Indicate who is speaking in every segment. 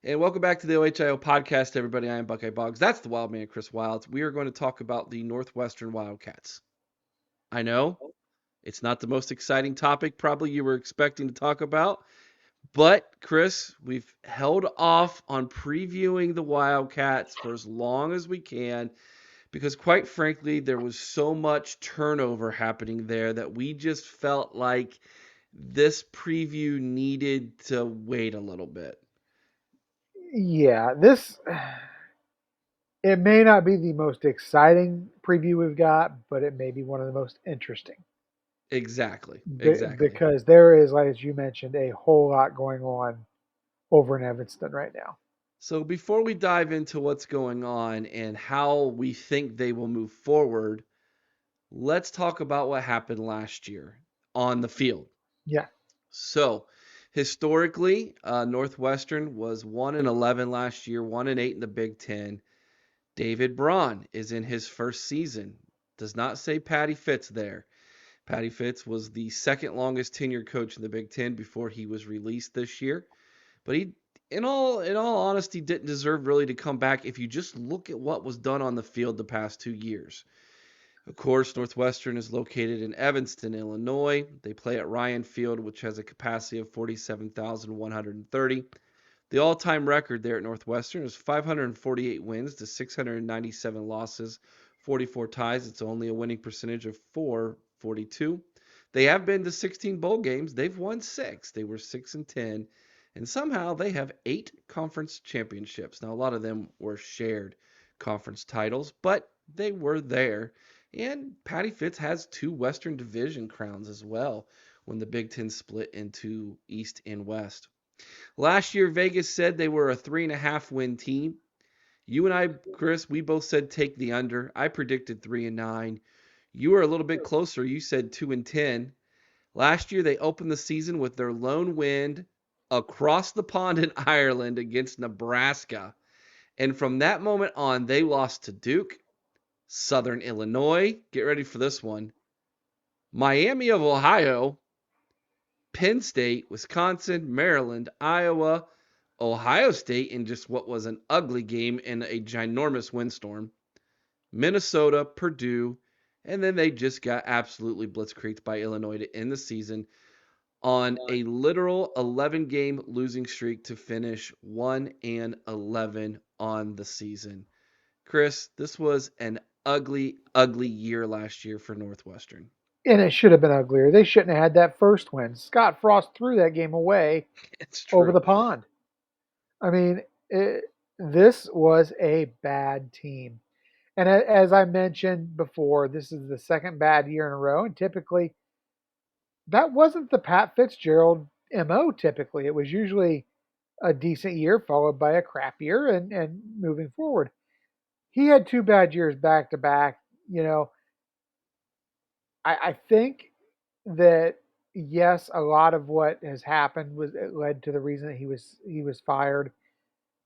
Speaker 1: And welcome back to the OHIO podcast, everybody. I am Buckeye Boggs. That's the Wild Man, Chris Wilds. We are going to talk about the Northwestern Wildcats. I know it's not the most exciting topic probably you were expecting to talk about, but Chris, we've held off on previewing the Wildcats for as long as we can because, quite frankly, there was so much turnover happening there that we just felt like this preview needed to wait a little bit.
Speaker 2: Yeah, this it may not be the most exciting preview we've got, but it may be one of the most interesting
Speaker 1: Exactly. Exactly.
Speaker 2: because there is, like as you mentioned, a whole lot going on over in Evanston right now.
Speaker 1: So before we dive into what's going on and how we think they will move forward, let's talk about what happened last year on the field.
Speaker 2: Yeah,
Speaker 1: So historically, Northwestern was 1-11 last year, 1-8 in the Big Ten. David Braun is in his first season. Does not say Patty Fitz there. Patty Fitz was the second longest tenured coach in the Big Ten before he was released this year. But he, in all honesty, didn't deserve really to come back if you just look at what was done on the field the past 2 years. Of course, Northwestern is located in Evanston, Illinois. They play at Ryan Field, which has a capacity of 47,130. The all-time record there at Northwestern is 548 wins to 697 losses, 44 ties. It's only a winning percentage of 442. They have been to 16 bowl games. They've won 6. They were 6-10, and somehow they have 8 conference championships. Now a lot of them were shared conference titles, but they were there. And Patty Fitz has 2 Western Division crowns as well when the Big Ten split into East and West. Last year, Vegas said they were a 3.5 win team. You and I, Chris, we both said take the under. I predicted 3-9. You were a little bit closer. You said 2-10. Last year, they opened the season with their lone win across the pond in Ireland against Nebraska. And from that moment on, they lost to Duke, Southern Illinois. Get ready for this one. Miami of Ohio, Penn State, Wisconsin, Maryland, Iowa, Ohio State in just what was an ugly game in a ginormous windstorm, Minnesota, Purdue, and then they just got absolutely blitzkrieged by Illinois to end the season on a literal 11-game losing streak to finish 1-11 on the season. Chris, this was an ugly, ugly year last year for Northwestern.
Speaker 2: and it should have been uglier. They shouldn't have had that first win. Scott Frost threw that game away
Speaker 1: It's
Speaker 2: over
Speaker 1: true.
Speaker 2: the pond. I mean, this was a bad team. And as I mentioned before, this is the second bad year in a row, and typically that wasn't the Pat Fitzgerald MO typically. It was usually a decent year followed by a crap year and moving forward. He had two bad years back to back. You know, I think that yes, a lot of what has happened was it led to the reason that he was fired.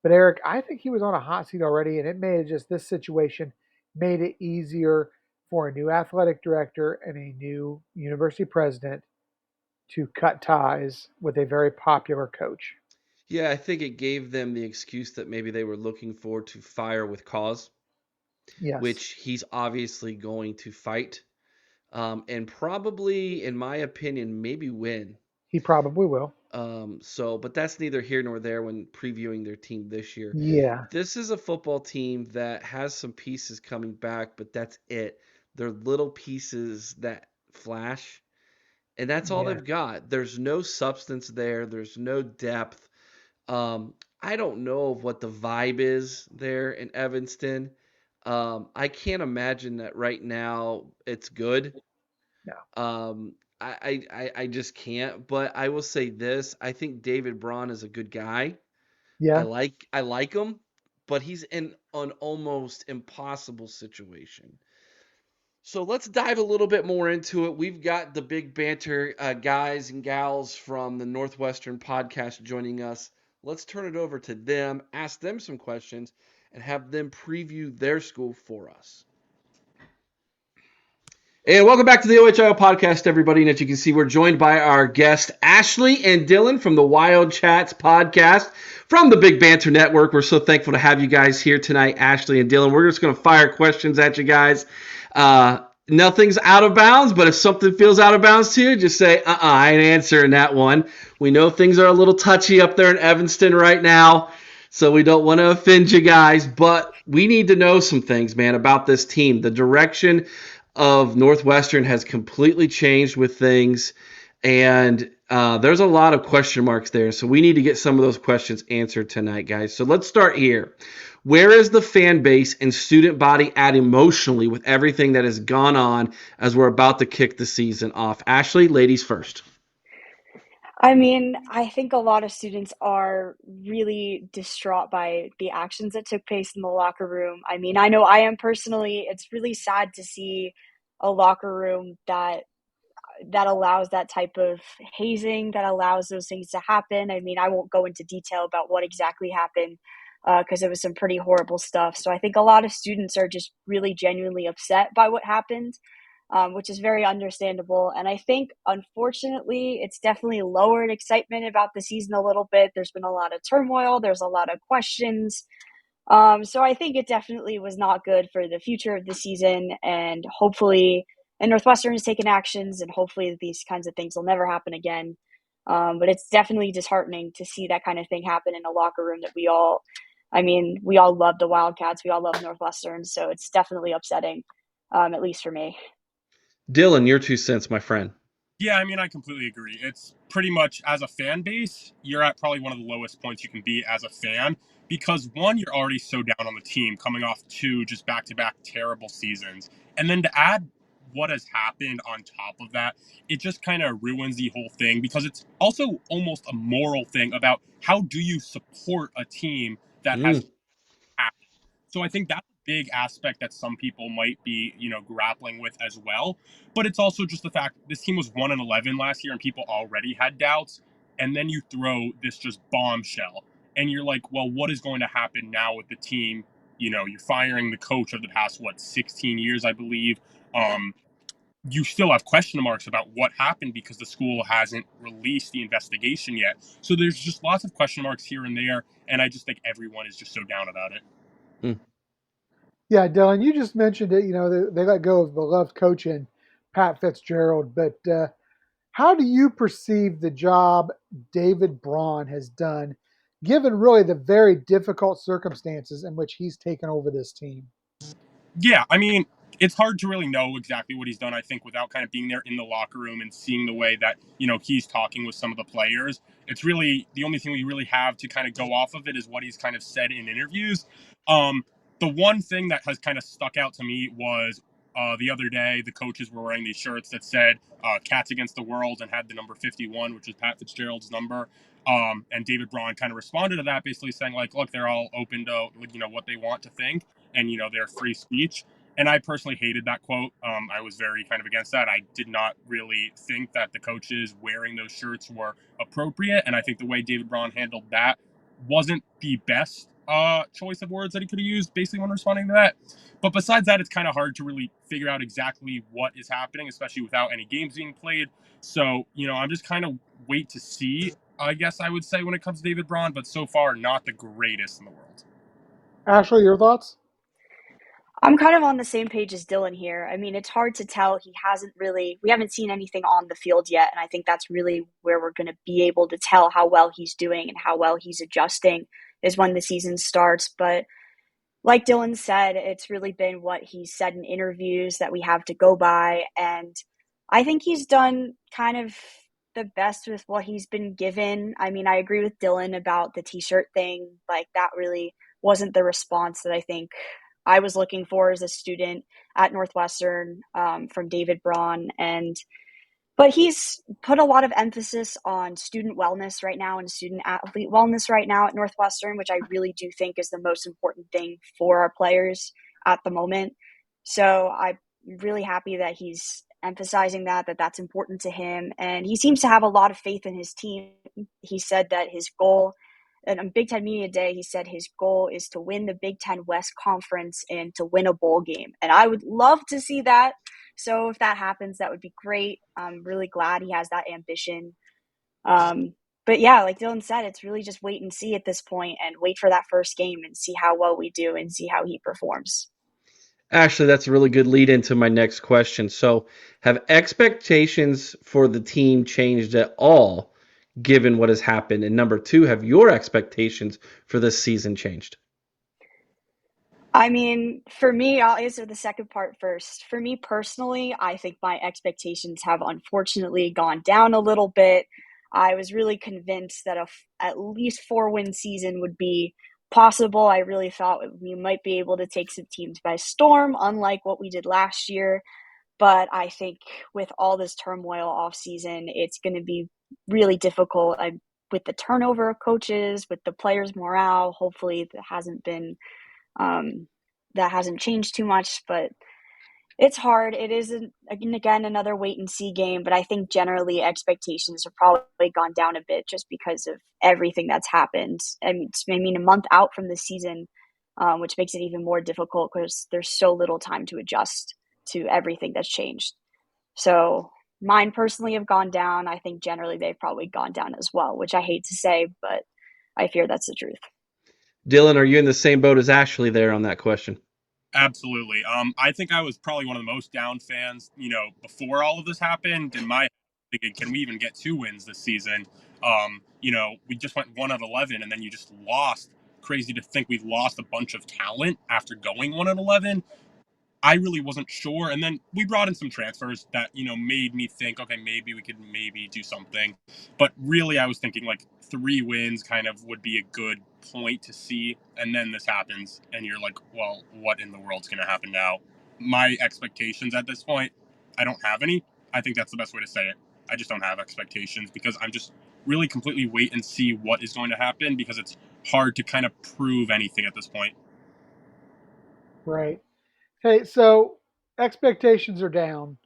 Speaker 2: But Eric, I think he was on a hot seat already, and it made just this situation made it easier for a new athletic director and a new university president to cut ties with a very popular coach.
Speaker 1: Yeah, I think it gave them the excuse that maybe they were looking for to fire with cause,
Speaker 2: Yes,
Speaker 1: which he's obviously going to fight, and probably, in my opinion, maybe win.
Speaker 2: he probably will.
Speaker 1: But that's neither here nor there when previewing their team this year.
Speaker 2: Yeah,
Speaker 1: This is a football team that has some pieces coming back, but that's it. They're little pieces that flash, and that's all
Speaker 2: yeah.
Speaker 1: they've got. There's no substance there. There's no depth. I don't know of what the vibe is there in Evanston. I can't imagine that right now it's good.
Speaker 2: No.
Speaker 1: I just can't. But I will say this: I think David Braun is a good guy.
Speaker 2: Yeah.
Speaker 1: I like him, but he's in an almost impossible situation. So let's dive a little bit more into it. We've got the big banter guys and gals from the Northwestern podcast joining us. Let's turn it over to them, ask them some questions, and have them preview their school for us. And welcome back to the OHIO podcast, everybody. And as you can see, we're joined by our guest, Ashley and Dylan from the Wildcats podcast from the Big Banter Network. We're so thankful to have you guys here tonight, Ashley and Dylan. We're just going to fire questions at you guys. Nothing's out of bounds, but if something feels out of bounds to you, just say, I ain't answering that one. We know things are a little touchy up there in Evanston right now, so we don't want to offend you guys, but we need to know some things, man, about this team. The direction of Northwestern has completely changed with things, and there's a lot of question marks there. So we need to get some of those questions answered tonight, guys. So let's start here. Where is the fan base and student body at emotionally with everything that has gone on as we're about to kick the season off? Ashley, ladies first.
Speaker 3: I mean, I think a lot of students are really distraught by the actions that took place in the locker room. I mean, I know I am personally. It's really sad to see a locker room that allows that type of hazing, that allows those things to happen. I mean, I won't go into detail about what exactly happened because it was some pretty horrible stuff. So I think a lot of students are just really genuinely upset by what happened, which is very understandable. And I think, unfortunately, it's definitely lowered excitement about the season a little bit. There's been a lot of turmoil, there's a lot of questions. So I think it definitely was not good for the future of the season, and hopefully, and Northwestern has taken actions, and hopefully these kinds of things will never happen again. But it's definitely disheartening to see that kind of thing happen in a locker room that I mean, we all love the Wildcats, we all love Northwestern, so it's definitely upsetting, at least for me.
Speaker 1: Dylan, your 2 cents, my friend.
Speaker 4: Yeah, I mean, I completely agree. It's pretty much as a fan base, you're at probably one of the lowest points you can be as a fan because one, you're already so down on the team coming off two just back to back terrible seasons. And then to add what has happened on top of that, it just kind of ruins the whole thing because it's also almost a moral thing about how do you support a team that has
Speaker 1: Mm.
Speaker 4: happened. So I think that's a big aspect that some people might be, grappling with as well. But it's also just the fact this team was 1-11 last year and people already had doubts. And then you throw this just bombshell. And you're like, well, what is going to happen now with the team? You're firing the coach of the past, 16 years, I believe. You still have question marks about what happened because the school hasn't released the investigation yet. So there's just lots of question marks here and there. And I just think everyone is just so down about it.
Speaker 1: Mm.
Speaker 2: Yeah, Dylan, you just mentioned it. They let go of beloved coach in Pat Fitzgerald, but how do you perceive the job David Braun has done, given really the very difficult circumstances in which he's taken over this team?
Speaker 4: Yeah, I mean, it's hard to really know exactly what he's done, I think, without kind of being there in the locker room and seeing the way that, he's talking with some of the players. It's really the only thing we really have to kind of go off of it is what he's kind of said in interviews. Um, the one thing that has kind of stuck out to me was the other day, the coaches were wearing these shirts that said Cats Against the World and had the number 51, which is Pat Fitzgerald's number. And David Braun kind of responded to that, basically saying, like, look, they're all open to, what they want to think and their free speech. And I personally hated that quote. I was very kind of against that. I did not really think that the coaches wearing those shirts were appropriate, and I think the way David Braun handled that wasn't the best choice of words that he could have used, basically when responding to that. But besides that, it's kind of hard to really figure out exactly what is happening, especially without any games being played. So I'm just kind of wait to see. I guess I would say when it comes to David Braun, but so far not the greatest in the world.
Speaker 2: Ashley, your thoughts?
Speaker 3: I'm kind of on the same page as Dylan here. I mean, it's hard to tell. We haven't seen anything on the field yet. And I think that's really where we're going to be able to tell how well he's doing and how well he's adjusting is when the season starts. But like Dylan said, it's really been what he's said in interviews that we have to go by. And I think he's done kind of the best with what he's been given. I mean, I agree with Dylan about the t-shirt thing. Like, that really wasn't the response that I think I was looking for as a student at Northwestern, from David Braun. But he's put a lot of emphasis on student wellness right now and student athlete wellness right now at Northwestern, which I really do think is the most important thing for our players at the moment. So I'm really happy that he's emphasizing that's important to him. And he seems to have a lot of faith in his team. He said that his goal and on Big Ten Media Day, he said his goal is to win the Big Ten West Conference and to win a bowl game. And I would love to see that. So if that happens, that would be great. I'm really glad he has that ambition. But yeah, like Dylan said, it's really just wait and see at this point and wait for that first game and see how well we do and see how he performs.
Speaker 1: Actually, that's a really good lead into my next question. So, have expectations for the team changed at all given what has happened? And number two, have your expectations for this season changed?
Speaker 3: I mean, for me, I'll answer the second part first. For me personally, I think my expectations have unfortunately gone down a little bit. I was really convinced that at least 4-win season would be possible. I really thought we might be able to take some teams by storm, unlike what we did last year. But I think with all this turmoil off season, it's going to be really difficult. With the turnover of coaches, with the players' morale, hopefully that hasn't changed too much, but it's hard. It is, again, another wait and see game, but I think generally expectations have probably gone down a bit just because of everything that's happened. I mean, a month out from the season, which makes it even more difficult because there's so little time to adjust to everything that's changed. So mine personally have gone down. I think generally they've probably gone down as well, which I hate to say, but I fear that's the truth.
Speaker 1: Dylan, are you in the same boat as Ashley there on that question?
Speaker 4: Absolutely. I think I was probably one of the most down fans, before all of this happened. In my thinking, can we even get 2 wins this season? We just went 1 out of 11, and then you just lost. Crazy to think we lost a bunch of talent after going 1 out of 11. I really wasn't sure. And then we brought in some transfers that, made me think, okay, maybe we could maybe do something. But really, I was thinking like 3 wins kind of would be a good point to see. And then this happens, and you're like, well, what in the world's going to happen now? My expectations at this point, I don't have any. I think that's the best way to say it. I just don't have expectations because I'm just really completely wait and see what is going to happen because it's hard to kind of prove anything at this point.
Speaker 2: Right. Hey, so expectations are down.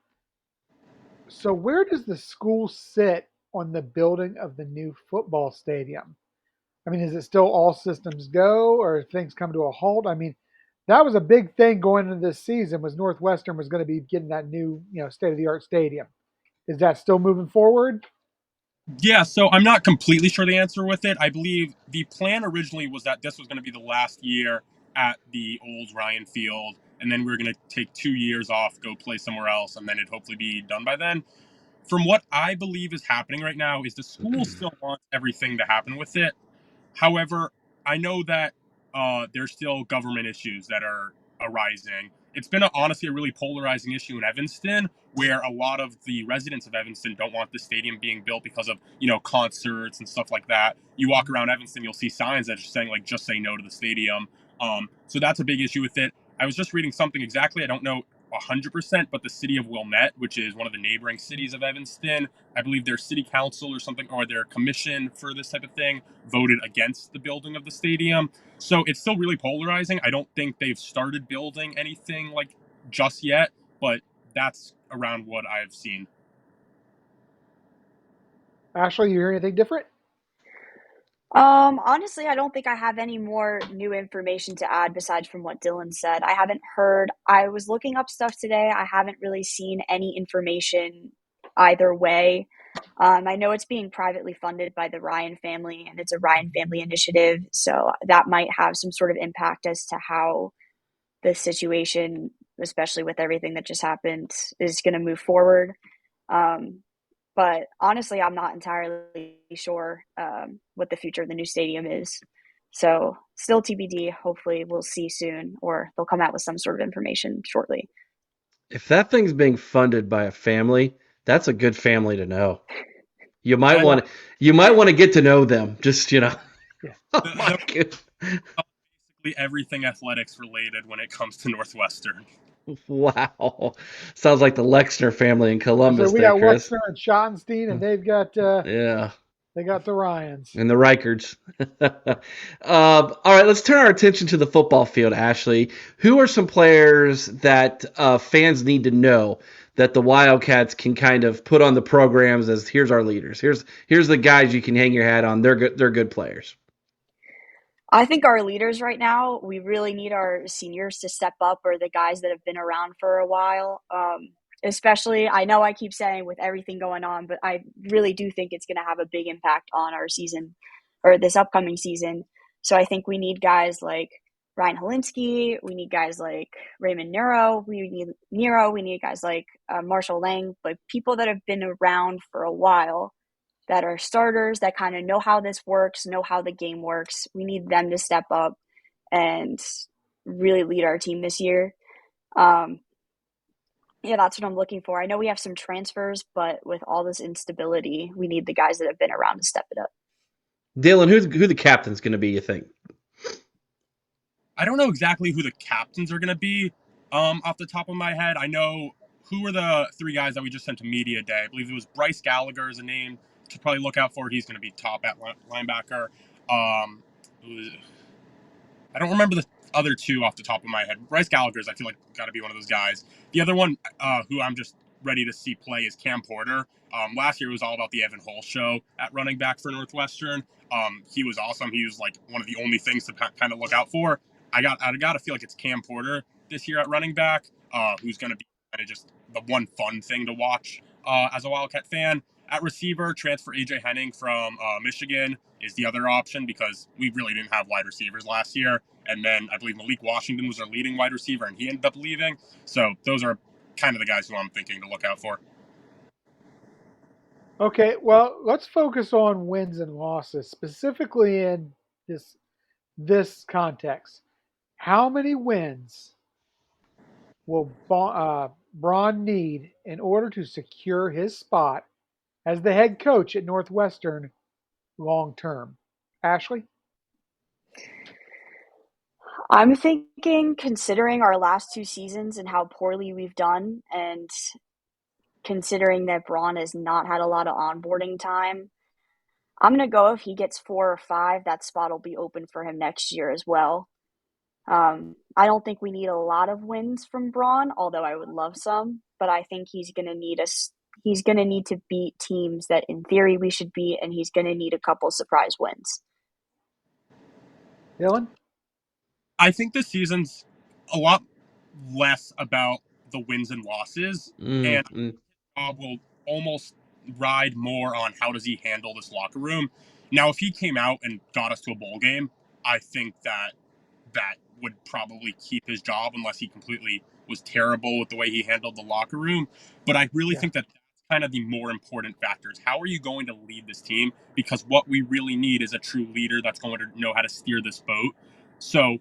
Speaker 2: So where does the school sit on the building of the new football stadium? I mean, is it still all systems go, or things come to a halt? I mean, that was a big thing going into this season was Northwestern was going to be getting that new, state of the art stadium. Is that still moving forward?
Speaker 4: Yeah, so I'm not completely sure the answer with it. I believe the plan originally was that this was going to be the last year at the old Ryan Field, and then we were going to take 2 years off, go play somewhere else, and then it'd hopefully be done by then. From what I believe is happening right now, is the school still wants everything to happen with it. However, I know that there's still government issues that are arising. It's been honestly a really polarizing issue in Evanston, where a lot of the residents of Evanston don't want the stadium being built because of concerts and stuff like that. You walk around Evanston, you'll see signs that are saying like "just say no to the stadium." So that's a big issue with it. I was just reading something exactly. I don't know 100%, but the city of Wilmette, which is one of the neighboring cities of Evanston, I believe their city council or something, or their commission for this type of thing, voted against the building of the stadium. So it's still really polarizing. I don't think they've started building anything like just yet, but that's around what I've seen.
Speaker 2: Ashley, you hear anything different?
Speaker 3: Honestly, I don't think I have any more new information to add besides from what Dylan said. I haven't heard, I was looking up stuff today. I haven't really seen any information either way. I know it's being privately funded by the Ryan family and it's a Ryan family initiative. So that might have some sort of impact as to how the situation, especially with everything that just happened, is going to move forward. Um, but honestly, I'm not entirely sure what the future of the new stadium is. So still TBD. Hopefully we'll see soon, or they'll come out with some sort of information shortly.
Speaker 1: If that thing's being funded by a family, that's a good family to know. You might
Speaker 4: That
Speaker 1: want to get to know them. Just
Speaker 2: Yeah.
Speaker 1: oh my god.
Speaker 4: basically everything athletics related when it comes to Northwestern.
Speaker 1: Wow. Sounds like the Lexner family in
Speaker 2: So
Speaker 1: Columbus
Speaker 2: we
Speaker 1: there,
Speaker 2: got
Speaker 1: Chris.
Speaker 2: Wexner and Schottenstein, and
Speaker 1: Yeah.
Speaker 2: they got the Ryans.
Speaker 1: And the Reicherts. All right, let's turn our attention to the football field, Ashley. Who are some players that fans need to know that the Wildcats can kind of put on the programs as here's our leaders. Here's the guys you can hang your hat on. They're good players.
Speaker 3: I think our leaders right now, we really need our seniors to step up, or the guys that have been around for a while. Especially, I know I keep saying with everything going on, but I really do think it's going to have a big impact on our season or this upcoming season. So I think we need guys like Ryan Holinsky. We need guys like Raymond Nero. We need guys like Marshall Lang, like people that have been around for a while, that are starters, that kind of know how this works, know how the game works. We need them to step up and really lead our team this year. Yeah, that's what I'm looking for. I know we have some transfers, but with all this instability, we need the guys that have been around to step it up.
Speaker 1: Dylan, who the captain's going to be, you think?
Speaker 4: I don't know exactly who the captains are going to be off the top of my head. I know who were the three guys that we just sent to media day. I believe it was Bryce Gallagher is a name to probably look out for. He's going to be top at linebacker. I don't remember the other two off the top of my head. Bryce Gallagher's, I feel like, got to be one of those guys. The other one who I'm just ready to see play is Cam Porter. Last year it was all about the Evan Hull show at running back for Northwestern. He was awesome. He was like one of the only things to kind of look out for. I got to feel like it's Cam Porter this year at running back, who's going to be kind of just the one fun thing to watch as a Wildcat fan. At receiver, transfer AJ Henning from Michigan is the other option because we really didn't have wide receivers last year. And then I believe Malik Washington was our leading wide receiver, and he ended up leaving. So those are kind of the guys who I'm thinking to look out for.
Speaker 2: Okay, well, let's focus on wins and losses, specifically in this context. How many wins will Braun need in order to secure his spot as the head coach at Northwestern long term? Ashley?
Speaker 3: I'm thinking, considering our last two seasons and how poorly we've done, and considering that Braun has not had a lot of onboarding time, I'm going to go if he gets 4 or 5, that spot will be open for him next year as well. I don't think we need a lot of wins from Braun, although I would love some, but I think he's going to need us. He's going to need to beat teams that in theory we should beat, and he's going to need a couple surprise wins.
Speaker 2: Dylan?
Speaker 4: I think this season's a lot less about the wins and losses, and will almost ride more on how does he handle this locker room. Now, if he came out and got us to a bowl game, I think that would probably keep his job unless he completely was terrible with the way he handled the locker room. But I really think that that's kind of the more important factors. How are you going to lead this team? Because what we really need is a true leader that's going to know how to steer this boat. So,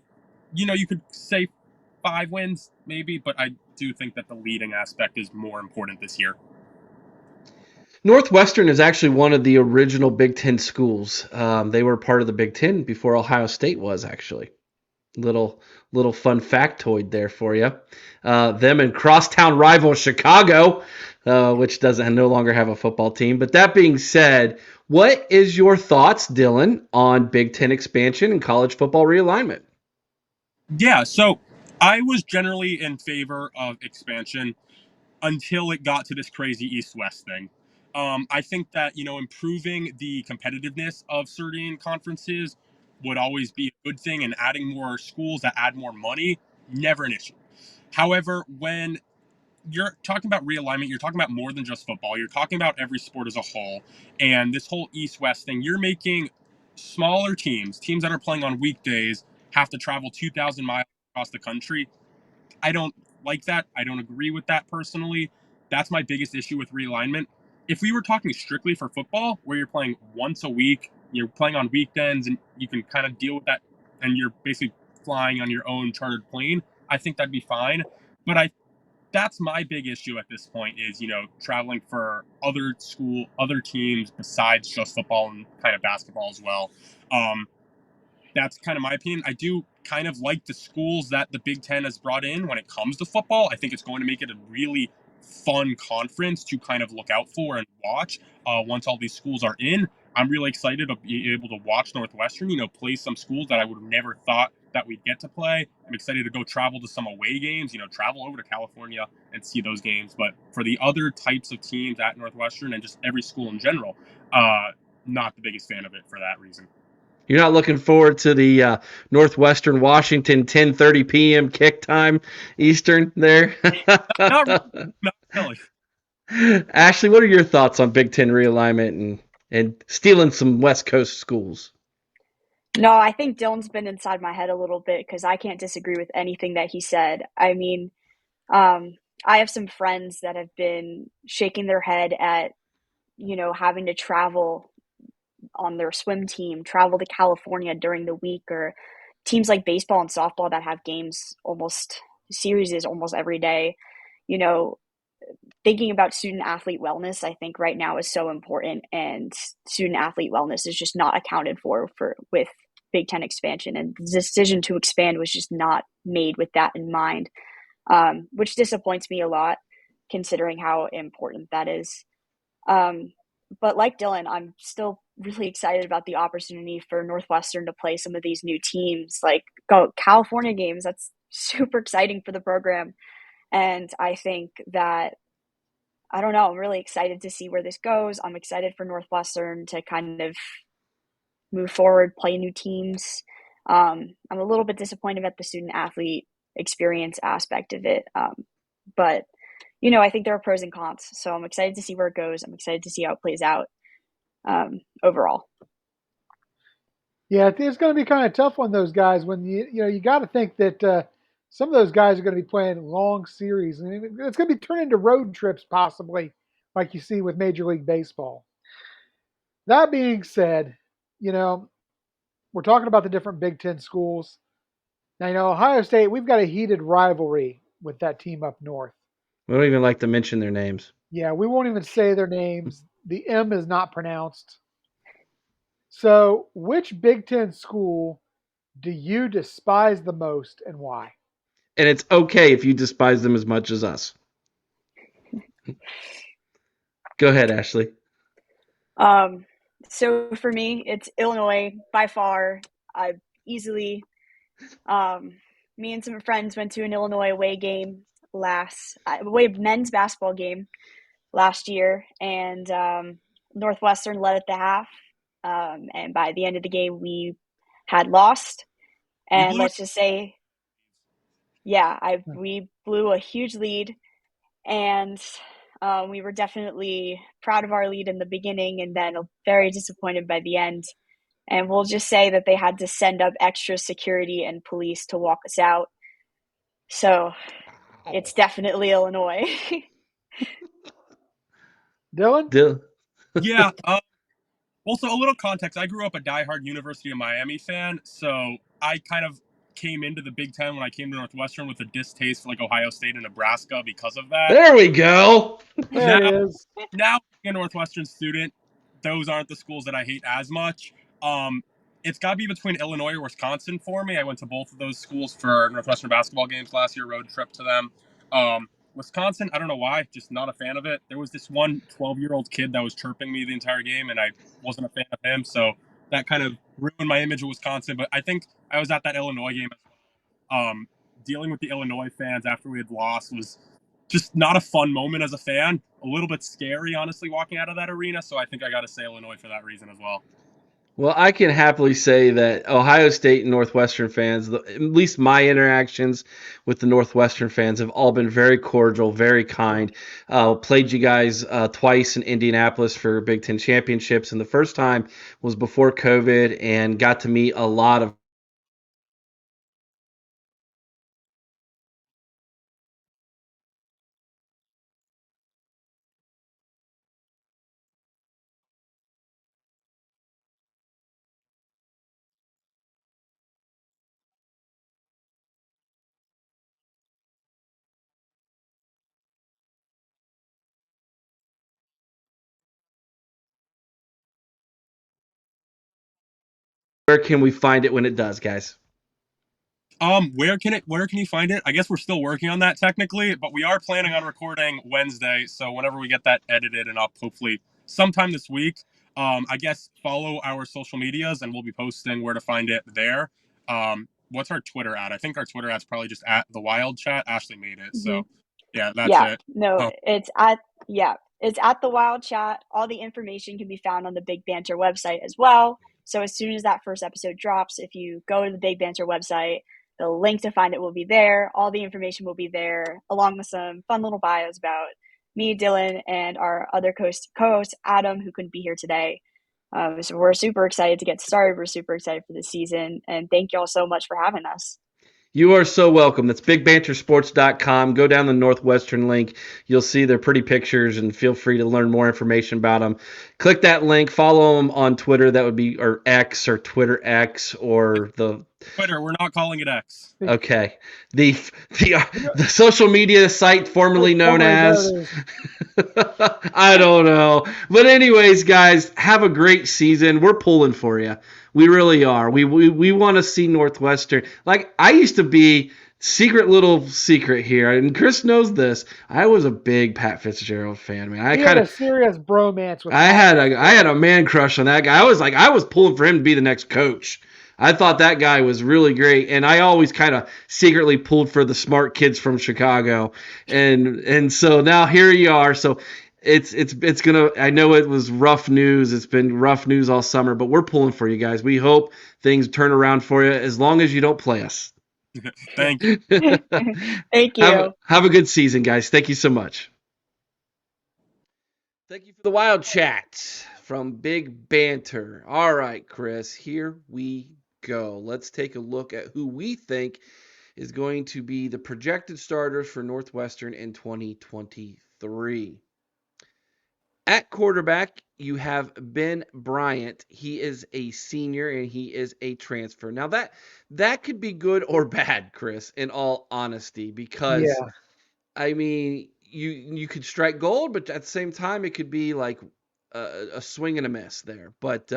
Speaker 4: you could say 5 wins maybe, but I do think that the leading aspect is more important this year.
Speaker 1: Northwestern is actually one of the original Big Ten schools. They were part of the Big Ten before Ohio State was, actually. Little fun factoid there for you. Them and crosstown rival Chicago, which doesn't no longer have a football team. But that being said, what is your thoughts, Dylan, on Big Ten expansion and college football realignment?
Speaker 4: Yeah, so I was generally in favor of expansion until it got to this crazy East-West thing. I think that, improving the competitiveness of certain conferences would always be a good thing, and adding more schools that add more money, never an issue. However, when you're talking about realignment, you're talking about more than just football. You're talking about every sport as a whole. And this whole East-West thing, you're making smaller teams that are playing on weekdays, have to travel 2,000 miles across the country. I don't like that. I don't agree with that personally. That's my biggest issue with realignment. If we were talking strictly for football, where you're playing once a week, you're playing on weekends, and you can kind of deal with that, and you're basically flying on your own chartered plane, I think that'd be fine. But that's my big issue at this point is, traveling for other teams besides just football and kind of basketball as well. That's kind of my opinion. I do kind of like the schools that the Big Ten has brought in when it comes to football. I think it's going to make it a really fun conference to kind of look out for and watch once all these schools are in. I'm really excited to be able to watch Northwestern, play some schools that I would have never thought that we'd get to play. I'm excited to go travel to some away games, travel over to California and see those games. But for the other types of teams at Northwestern and just every school in general, not the biggest fan of it for that reason.
Speaker 1: You're not looking forward to the Northwestern Washington 10:30 p.m. kick time Eastern there.
Speaker 4: Not really. Not really.
Speaker 1: Ashley, what are your thoughts on Big Ten realignment and stealing some West Coast schools?
Speaker 3: No, I think Dylan's been inside my head a little bit because I can't disagree with anything that he said. I mean, um, I have some friends that have been shaking their head at, having to travel on their swim team, travel to California during the week, or teams like baseball and softball that have games almost series is almost every day. You know, thinking about student athlete wellness, I think right now is so important, and student athlete wellness is just not accounted for with Big Ten expansion, and the decision to expand was just not made with that in mind, which disappoints me a lot, considering how important that is. Um, but like Dylan, I'm still really excited about the opportunity for Northwestern to play some of these new teams, like go California games. That's super exciting for the program, and I think that I don't know. I'm really excited to see where this goes. I'm excited for Northwestern to kind of move forward, play new teams. I'm a little bit disappointed at the student athlete experience aspect of it. But, I think there are pros and cons. So I'm excited to see where it goes. I'm excited to see how it plays out overall.
Speaker 2: Yeah, I think it's going to be kind of tough on those guys when you got to think that some of those guys are going to be playing long series, and it's going to be turned into road trips possibly, like you see with Major League Baseball. That being said, you know we're talking about the different Big Ten schools. Now, Ohio State, we've got a heated rivalry with that team up north.
Speaker 1: We don't even like to mention their names.
Speaker 2: Yeah, we won't even say their names. The M is not pronounced. So, which Big Ten school do you despise the most and why?
Speaker 1: And it's okay if you despise them as much as us. Go ahead, Ashley.
Speaker 3: Um, so for me, it's Illinois by far. I easily, um, me and some friends went to an Illinois away game away men's basketball game last year, and Northwestern led at the half. And by the end of the game, we had lost.
Speaker 4: We
Speaker 3: And
Speaker 4: blew it.
Speaker 3: let's just say, yeah, we blew a huge lead, and we were definitely proud of our lead in the beginning, and then very disappointed by the end. And we'll just say that they had to send up extra security and police to walk us out. So it's definitely Illinois.
Speaker 2: Dylan?
Speaker 1: Dill.
Speaker 4: Yeah. Also, a little context. I grew up a diehard University of Miami fan, so I kind of came into the Big Ten when I came to Northwestern with a distaste for like Ohio State and Nebraska because of that.
Speaker 1: There we go.
Speaker 2: There
Speaker 4: Now,
Speaker 2: it is.
Speaker 4: now being a Northwestern student, those aren't the schools that I hate as much. Um, it's got to be between Illinois or Wisconsin for me. I went to both of those schools for Northwestern basketball games last year, road trip to them. Wisconsin, I don't know why, just not a fan of it. There was this one 12-year-old kid that was chirping me the entire game, and I wasn't a fan of him. So that kind of ruined my image of Wisconsin. But I think I was at that Illinois game as well. Dealing with the Illinois fans after we had lost was just not a fun moment as a fan. A little bit scary, honestly, walking out of that arena. So I think I got to say Illinois for that reason as well.
Speaker 1: Well, I can happily say that Ohio State and Northwestern fans, at least my interactions with the Northwestern fans, have all been very cordial, very kind. Played you guys twice in Indianapolis for Big Ten championships, and the first time was before COVID, and got to meet a lot of where can we find it when it does, guys?
Speaker 4: Where can you find it? I guess we're still working on that technically, but we are planning on recording Wednesday. So whenever we get that edited and up, hopefully sometime this week, I guess follow our social medias and we'll be posting where to find it there. What's our Twitter at? I think our Twitter at's probably just at the Wild Chat. Ashley made it,
Speaker 3: Mm-hmm.
Speaker 4: so yeah, that's
Speaker 3: Yeah,
Speaker 4: it.
Speaker 3: no,
Speaker 4: Oh,
Speaker 3: it's at the Wild Chat. All the information can be found on the Big Banter website as well. So as soon as that first episode drops, if you go to the Big Banter website, the link to find it will be there. All the information will be there, along with some fun little bios about me, Dylan, and our other co-host Adam, who couldn't be here today. So we're super excited to get started. We're super excited for the season, and thank you all so much for having us.
Speaker 1: You are so welcome. That's bigbantersports.com. Go down the Northwestern link. You'll see their pretty pictures and feel free to learn more information about them. Click that link. Follow them on Twitter. That would be or X or Twitter X or the
Speaker 4: Twitter. We're not calling it X.
Speaker 1: okay. The the social media site formerly known as I don't know. But anyways, guys, have a great season. We're pulling for you. We really are. We want to see Northwestern. Like I used to be little secret here, and Chris knows this. I was a big Pat Fitzgerald fan, man.
Speaker 2: He had a serious bromance with
Speaker 1: I had a man crush on that guy. I was pulling for him to be the next coach. I thought that guy was really great, and I always kind of secretly pulled for the smart kids from Chicago, and so now here you are. So it's gonna. I know it was rough news. It's been rough news all summer, but we're pulling for you guys. We hope things turn around for you as long as you don't play us.
Speaker 4: Thank you.
Speaker 3: Thank you.
Speaker 1: Have a good season, guys. Thank you so much. Thank you for the wild chat from Big Banter. All right, Chris, here we go. Let's take a look at who we think is going to be the projected starters for Northwestern in 2023. At quarterback, you have Ben Bryant. He is a senior and he is a transfer. Now that could be good or bad, Chris, in all honesty, because
Speaker 2: Yeah.
Speaker 1: I mean, you could strike gold, but at the same time, it could be like a swing and a miss there. But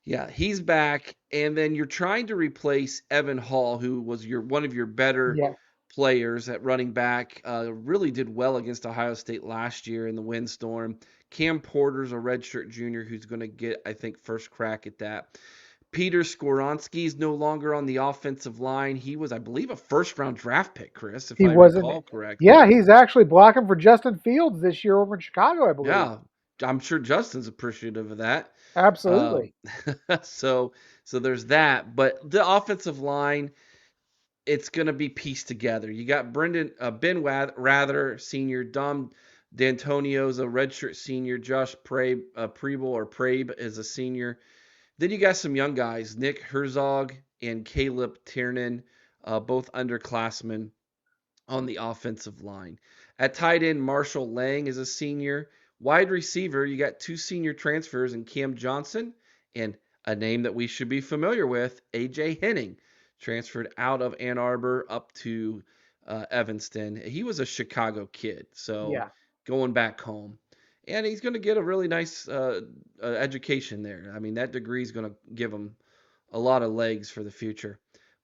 Speaker 1: yeah, he's back, and then you're trying to replace Evan Hall, who was one of your better
Speaker 2: Yeah.
Speaker 1: players at running back. Really did well against Ohio State last year in the windstorm. Cam Porter's a redshirt junior who's going to get, I think, first crack at that. Peter Skoronski is no longer on the offensive line. He was, I believe, a first-round draft pick, Chris, if
Speaker 2: He
Speaker 1: I
Speaker 2: wasn't.
Speaker 1: recall correctly.
Speaker 2: Yeah, he's actually blocking for Justin Fields this year over in Chicago, I believe.
Speaker 1: Yeah, I'm sure Justin's appreciative of that. Um,
Speaker 2: Absolutely.
Speaker 1: so there's that. But the offensive line, it's going to be pieced together. You got Ben Rather, senior, Dom D'Antonio's a redshirt senior, Josh Prabe is a senior. Then you got some young guys, Nick Herzog and Caleb Tiernan, both underclassmen on the offensive line. At tight end, Marshall Lang is a senior. Wide receiver, you got two senior transfers in Cam Johnson and a name that we should be familiar with, A.J. Henning, transferred out of Ann Arbor up to Evanston. He was a Chicago kid, so
Speaker 2: Yeah.
Speaker 1: going back home. And he's going to get a really nice education there. I mean, that degree is going to give him a lot of legs for the future.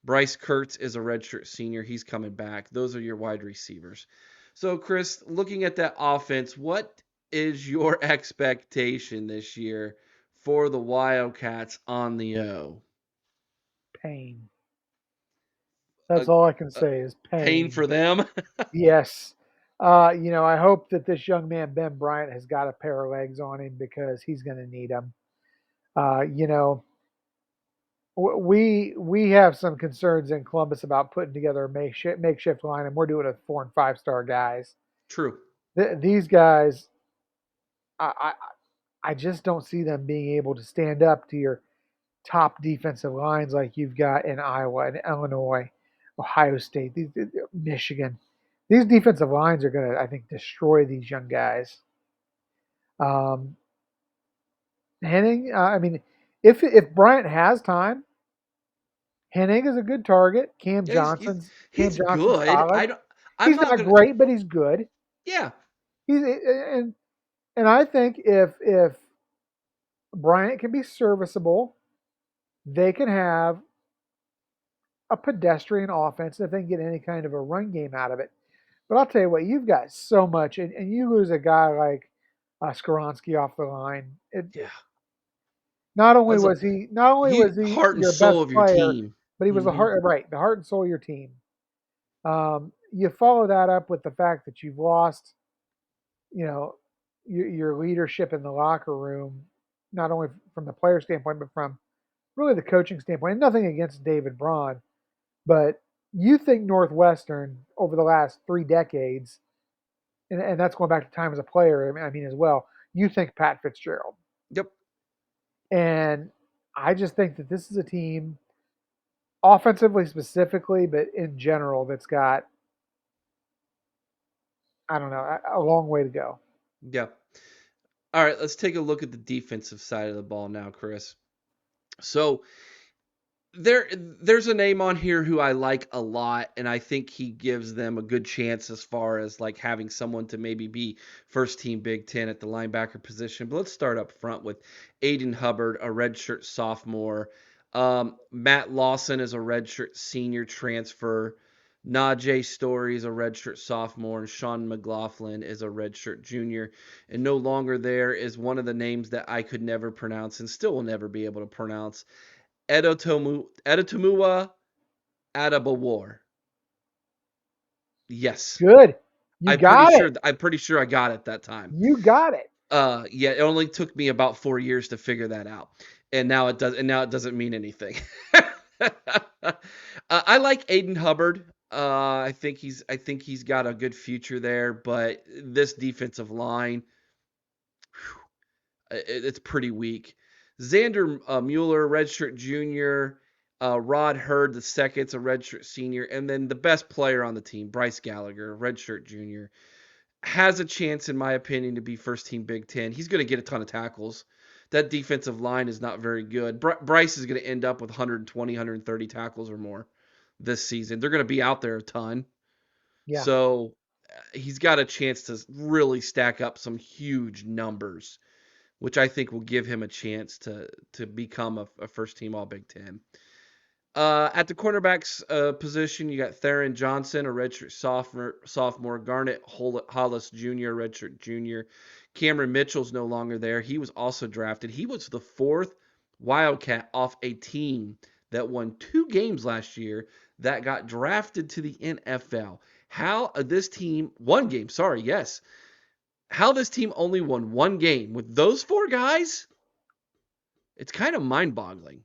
Speaker 1: Bryce Kurtz is a redshirt senior. He's coming back. Those are your wide receivers. So, Chris, looking at that offense, what is your expectation this year for the Wildcats on the O?
Speaker 2: Pain.
Speaker 1: Uh,
Speaker 2: That's all I can
Speaker 1: uh,
Speaker 2: say is
Speaker 1: pain
Speaker 2: pain.
Speaker 1: for them?
Speaker 2: Yes. I hope that this young man, Ben Bryant, has got a pair of legs on him because he's going to need them. Uh, you know, we have some concerns in Columbus about putting together a makeshift line, and we're doing it with 4 and 5 star guys.
Speaker 1: True.
Speaker 2: These guys, I I just don't see them being able to stand up to your top defensive lines like you've got in Iowa and Illinois, Ohio State, Michigan. These defensive lines are going to, I think, destroy these young guys. Um, Henning, I mean, if Bryant has time, Henning is a good target.
Speaker 1: Yeah,
Speaker 2: Cam
Speaker 1: he's
Speaker 2: Johnson's
Speaker 1: good.
Speaker 2: solid.
Speaker 1: I'm
Speaker 2: He's
Speaker 1: not
Speaker 2: not
Speaker 1: gonna.
Speaker 2: great, but he's good.
Speaker 1: Yeah,
Speaker 2: He's and I think if Bryant can be serviceable, they can have a pedestrian offense if they can get any kind of a run game out of it. But I'll tell you what, you've got so much, and you lose a guy like Skoronski off the line.
Speaker 1: yeah. That's
Speaker 2: Not only was he
Speaker 1: heart and
Speaker 2: your
Speaker 1: soul
Speaker 2: best
Speaker 1: of your
Speaker 2: player,
Speaker 1: team.
Speaker 2: but he was
Speaker 1: Hmm.
Speaker 2: the heart and soul of your team. You follow that up with the fact that you've lost, you know, your leadership in the locker room, not only from the player standpoint, but from really the coaching standpoint. And nothing against David Braun, but you think Northwestern over the last 3 decades, and that's going back to time as a player. I mean, as well. You think Pat Fitzgerald,
Speaker 1: Yep.
Speaker 2: and I just think that this is a team, offensively specifically, but in general, that's got, I don't know, a long way to go.
Speaker 1: Yep. All right, let's take a look at the defensive side of the ball now, Chris. So there's a name on here who I like a lot, and I think he gives them a good chance as far as like having someone to maybe be first team Big Ten at the linebacker position. But let's start up front with Aiden Hubbard, a redshirt sophomore. Matt Lawson is a redshirt senior transfer. Najee Story is a redshirt sophomore, and Sean McLaughlin is a redshirt junior. And no longer there is one of the names that I could never pronounce and still will never be able to pronounce. Edotomua Adabawar. Yes.
Speaker 2: Good. You got it.
Speaker 1: I'm pretty sure I got it that time.
Speaker 2: You got it.
Speaker 1: Yeah, it only took me about 4 years to figure that out. And now it doesn't mean anything. I like Aiden Hubbard. I think he's got a good future there, but this defensive line, it's pretty weak. Xander Mueller, redshirt junior. Rod Hurd, the second's a redshirt senior. And then the best player on the team, Bryce Gallagher, redshirt junior, has a chance, in my opinion, to be first team Big Ten. He's going to get a ton of tackles. That defensive line is not very good. Bryce is going to end up with 120, 130 tackles or more this season. They're going to be out there a ton.
Speaker 2: Yeah.
Speaker 1: So he's got a chance to really stack up some huge numbers, which I think will give him a chance to become a first team All Big Ten. At the cornerbacks position, you got Theron Johnson, a redshirt sophomore. Garnett Hollis Jr., redshirt junior. Cameron Mitchell's no longer there. He was also drafted. He was the fourth Wildcat off a team that won 2 games last year that got drafted to the NFL. How this team, 1 game, sorry, yes. How this team only won 1 game with those 4 guys, it's kind of mind-boggling.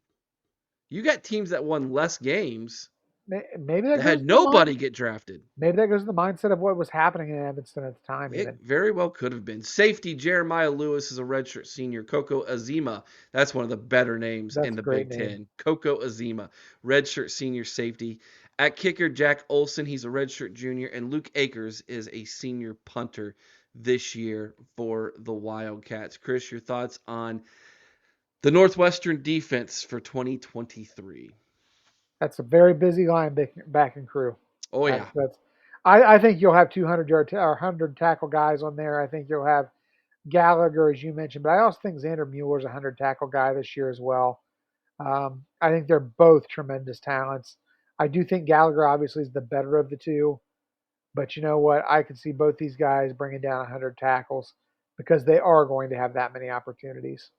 Speaker 1: You got teams that won less games
Speaker 2: Maybe that
Speaker 1: that
Speaker 2: goes
Speaker 1: had
Speaker 2: to
Speaker 1: nobody get drafted.
Speaker 2: maybe that goes to the mindset of what was happening in Evanston at the time. Even
Speaker 1: It very well could have been. Safety, Jeremiah Lewis is a redshirt senior. Coco Azima, that's one of the better names in
Speaker 2: that's a
Speaker 1: the
Speaker 2: great
Speaker 1: Big
Speaker 2: name.
Speaker 1: Ten. Coco Azima, redshirt senior safety. At kicker, Jack Olson, he's a redshirt junior. And Luke Akers is a senior punter this year for the Wildcats. Chris, your thoughts on the Northwestern defense for 2023?
Speaker 2: That's a very busy linebacking crew.
Speaker 1: Oh, yeah.
Speaker 2: I think you'll have 200 or 100 tackle guys on there. I think you'll have Gallagher, as you mentioned, but I also think Xander Mueller's a 100 tackle guy this year as well. I think they're both tremendous talents. I do think Gallagher obviously is the better of the two, but you know what? I could see both these guys bringing down 100 tackles because they are going to have that many opportunities.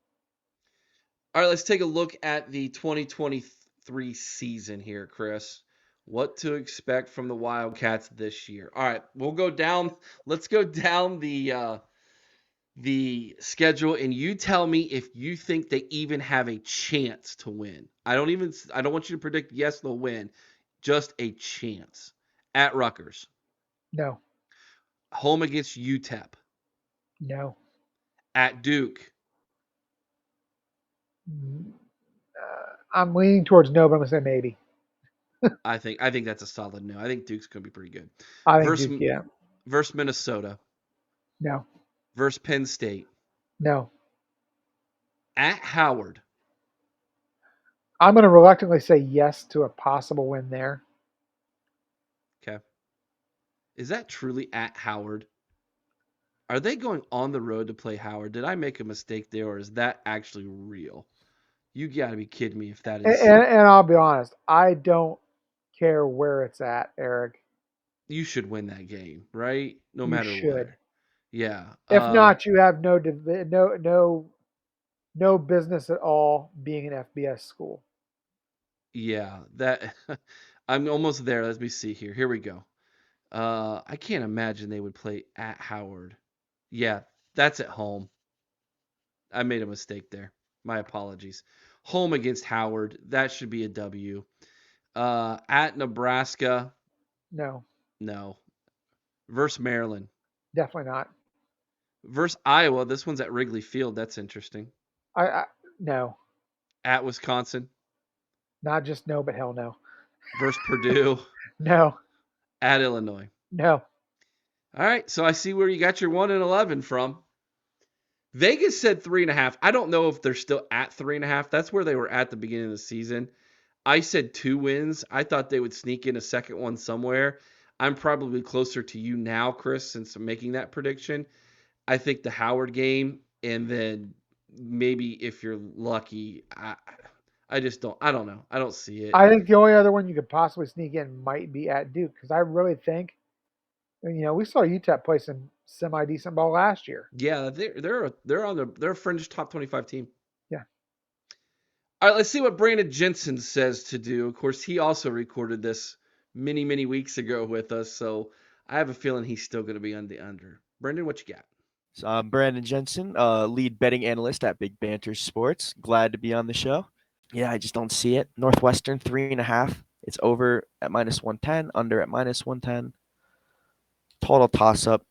Speaker 1: All right, let's take a look at the 2023 season here, Chris. What to expect from the Wildcats this year? All right, we'll go down. Let's go down the schedule, and you tell me if you think they even have a chance to win. I don't want you to predict yes they'll win, just a chance. At Rutgers,
Speaker 2: No,
Speaker 1: home against UTEP,
Speaker 2: no.
Speaker 1: at Duke,
Speaker 2: I'm leaning towards no, but I'm going to say maybe.
Speaker 1: I think that's a solid no. I think Duke's going to be pretty good.
Speaker 2: I think
Speaker 1: Versus
Speaker 2: Duke, yeah.
Speaker 1: versus Minnesota,
Speaker 2: No,
Speaker 1: versus Penn State,
Speaker 2: no.
Speaker 1: at Howard.
Speaker 2: I'm going to reluctantly say yes to a possible win there.
Speaker 1: Okay. Is that truly at Howard? Are they going on the road to play Howard? Did I make a mistake there, or is that actually real? You got to be kidding me if that is.
Speaker 2: And I'll be honest, I don't care where it's at, Eric.
Speaker 1: You should win that game, right? No
Speaker 2: You
Speaker 1: matter what.
Speaker 2: should.
Speaker 1: Yeah.
Speaker 2: If not, you have no business at all being an FBS school.
Speaker 1: Yeah. That I'm almost there. Let me see here. Here we go. I can't imagine they would play at Howard. Yeah, that's at home. I made a mistake there. My apologies. Home against Howard. That should be a W. At Nebraska,
Speaker 2: No,
Speaker 1: no. Versus Maryland.
Speaker 2: definitely not.
Speaker 1: Versus Iowa, this one's at Wrigley Field. That's interesting.
Speaker 2: I no,
Speaker 1: At Wisconsin.
Speaker 2: not just no, but hell no.
Speaker 1: Versus Purdue.
Speaker 2: No,
Speaker 1: At Illinois.
Speaker 2: no.
Speaker 1: All right, so I see where you got your 1-11 from. Vegas said 3.5. I don't know if they're still at 3.5. That's where they were at the beginning of the season. I said 2 wins. I thought they would sneak in a second one somewhere. I'm probably closer to you now, Chris, since I'm making that prediction. I think the Howard game, and then maybe if you're lucky, I just don't. I don't know. I don't see it.
Speaker 2: I think the only other one you could possibly sneak in might be at Duke because I really think, we saw UTEP play some semi decent ball last year.
Speaker 1: Yeah, they're a fringe top 25 team.
Speaker 2: Yeah.
Speaker 1: All right, let's see what Brandon Jensen says to do. Of course, he also recorded this many weeks ago with us, so I have a feeling he's still going to be on the under. Brendan, what you got?
Speaker 5: So I'm Brandon Jensen, lead betting analyst at Big Banter Sports. Glad to be on the show. Yeah, I just don't see it. Northwestern 3.5. It's over at -110, under at -110. Total toss up.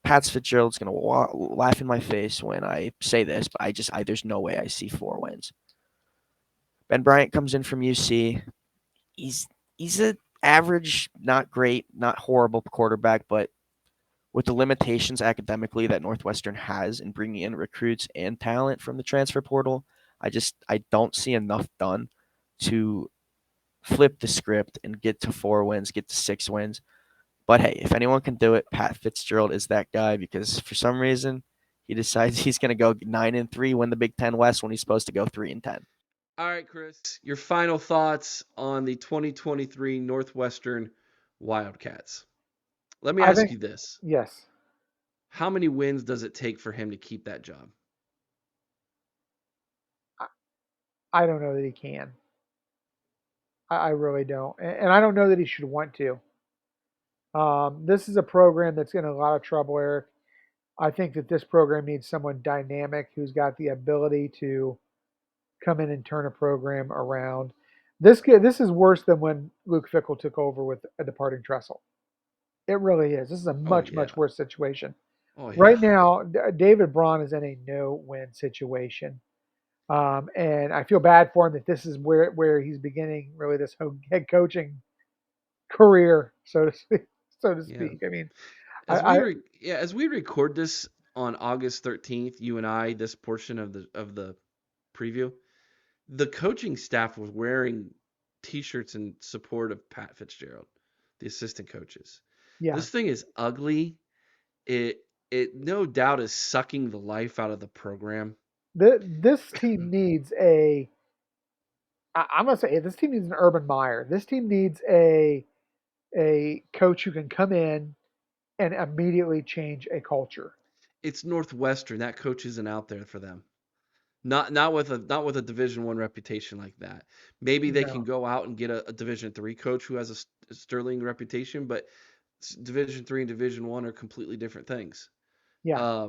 Speaker 5: Pat Fitzgerald's gonna laugh in my face when I say this, but there's no way I see 4 wins. Ben Bryant comes in from UC. He's an average, not great, not horrible quarterback, but with the limitations academically that Northwestern has in bringing in recruits and talent from the transfer portal, I don't see enough done to flip the script and get to 4 wins, get to 6 wins. But hey, if anyone can do it, Pat Fitzgerald is that guy because for some reason he decides he's going to go 9-3, win the Big Ten West when he's supposed to go 3-10.
Speaker 1: All right, Chris, your final thoughts on the 2023 Northwestern Wildcats. Let me ask you this.
Speaker 2: Yes.
Speaker 1: How many wins does it take for him to keep that job?
Speaker 2: I don't know that he can. I really don't. And I don't know that he should want to. This is a program that's in a lot of trouble, Eric. I think that this program needs someone dynamic who's got the ability to come in and turn a program around. This is worse than when Luke Fickell took over with a departing Tressel. It really is. This is a much worse situation.
Speaker 1: Oh, yeah.
Speaker 2: Right now, David Braun is in a no-win situation. And I feel bad for him that this is where he's beginning really this head coaching career, so to speak.
Speaker 1: Yeah.
Speaker 2: I mean,
Speaker 1: as we record this on August 13th, you and I, this portion of the preview, the coaching staff was wearing T-shirts in support of Pat Fitzgerald, the assistant coaches.
Speaker 2: yeah,
Speaker 1: This thing is ugly. It no doubt is sucking the life out of the program.
Speaker 2: this team needs I'm gonna say this team needs an Urban Meyer. This team needs a coach who can come in and immediately change a culture.
Speaker 1: It's Northwestern. That coach isn't out there for them. Not with a Division I reputation like that. Maybe they can go out and get a Division III coach who has a sterling reputation, but Division III and Division I are completely different things.
Speaker 2: Yeah,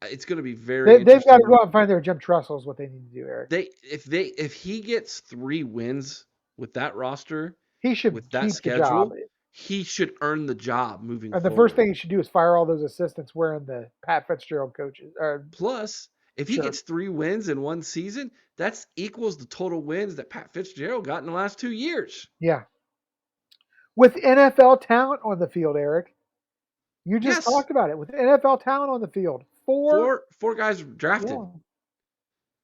Speaker 1: it's going to be very.
Speaker 2: they've got to go out and find their Jim Tressel is what they need to do, Eric.
Speaker 1: If he gets 3 wins with that roster,
Speaker 2: he should
Speaker 1: with that
Speaker 2: keep
Speaker 1: schedule,
Speaker 2: the job.
Speaker 1: He should earn the job moving forward.
Speaker 2: The first thing he should do is fire all those assistants wearing the Pat Fitzgerald coaches.
Speaker 1: Plus, if he gets 3 wins in one season, that equals the total wins that Pat Fitzgerald got in the last 2 years.
Speaker 2: Yeah. With NFL talent on the field, Eric. You just talked about it. With NFL talent on the field. Four
Speaker 1: guys drafted. Yeah.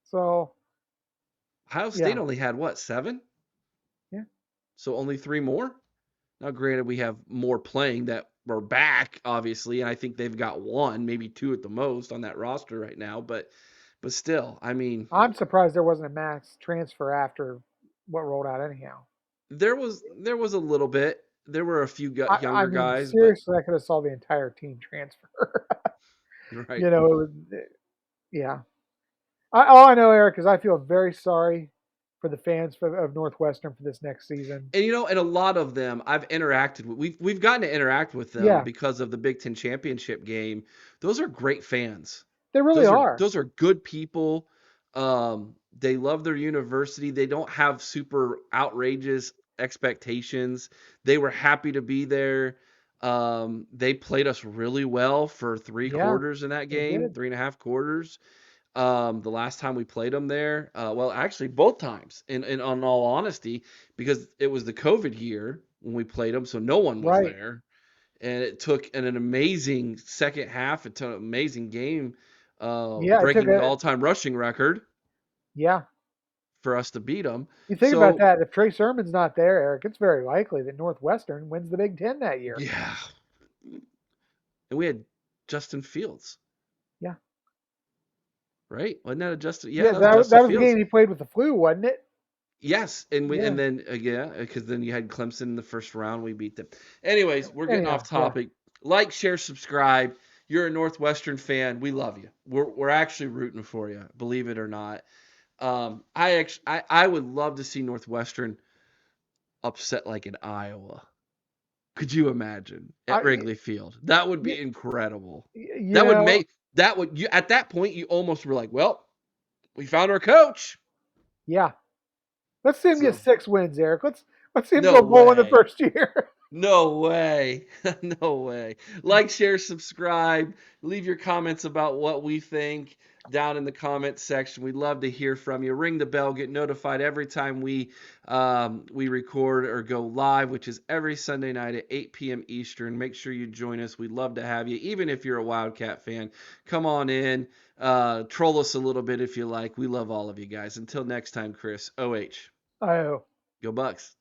Speaker 2: So
Speaker 1: Ohio State only had 7?
Speaker 2: Yeah.
Speaker 1: So only 3 more? Now, granted, we have more playing that are back, obviously, and I think they've got 1, maybe 2 at the most on that roster right now. But still, I mean,
Speaker 2: I'm surprised there wasn't a max transfer after what rolled out anyhow.
Speaker 1: There was a little bit. There were a few younger guys.
Speaker 2: Seriously, I could have saw the entire team transfer.
Speaker 1: Right.
Speaker 2: Yeah. All I know, Eric, is I feel very sorry for the fans of Northwestern for this next season.
Speaker 1: And and a lot of them I've interacted with. We've gotten to interact with them because of the Big Ten championship game. Those are great fans.
Speaker 2: They really are.
Speaker 1: Those are good people. They love their university. They don't have super outrageous expectations. They were happy to be there. They played us really well for three
Speaker 2: Yeah,
Speaker 1: quarters in that
Speaker 2: they
Speaker 1: game,
Speaker 2: did.
Speaker 1: 3.5 quarters. The last time we played them there, well, actually both times, in on all honesty, because it was the COVID year when we played them, so no one was
Speaker 2: Right.
Speaker 1: there, and it took an amazing second half. It took an amazing game,
Speaker 2: Yeah, it took
Speaker 1: breaking the
Speaker 2: a
Speaker 1: all-time rushing record
Speaker 2: yeah.
Speaker 1: for us to beat them.
Speaker 2: You think about
Speaker 1: So
Speaker 2: that. If Trey Sermon's not there, Eric, it's very likely that Northwestern wins the Big Ten that year.
Speaker 1: yeah, and we had Justin Fields,
Speaker 2: Yeah.
Speaker 1: right? Wasn't that a Justin? Yeah,
Speaker 2: Yeah,
Speaker 1: that was
Speaker 2: that,
Speaker 1: Justin
Speaker 2: that was the
Speaker 1: Fields.
Speaker 2: game he played with the flu, wasn't it?
Speaker 1: Yes, and we
Speaker 2: Yeah.
Speaker 1: and then yeah, because then you had Clemson in the first round. We beat them. Anyways, we're getting
Speaker 2: Anyhow,
Speaker 1: off
Speaker 2: yeah.
Speaker 1: topic. Like, share, subscribe. You're a Northwestern fan. We love you. We're actually rooting for you, believe it or not. I would love to see Northwestern upset like in Iowa. Could you imagine at
Speaker 2: I,
Speaker 1: Wrigley Field? That would
Speaker 2: you,
Speaker 1: be incredible.
Speaker 2: you
Speaker 1: That would
Speaker 2: know,
Speaker 1: make that would you at that point you almost were like, well, we found our coach.
Speaker 2: yeah. Let's see him get
Speaker 1: So
Speaker 2: 6 wins, Eric. Let's see him
Speaker 1: no
Speaker 2: go bowl in the
Speaker 1: way.
Speaker 2: first year.
Speaker 1: No way. No way. Like, share, subscribe. Leave your comments about what we think down in the comments section. We'd love to hear from you. Ring the bell. Get notified every time we record or go live, which is every Sunday night at 8 p.m. Eastern. Make sure you join us. We'd love to have you. Even if you're a Wildcat fan, come on in. Troll us a little bit if you like. We love all of you guys. Until next time, Chris. OH.
Speaker 2: Oh.
Speaker 1: Go Bucks.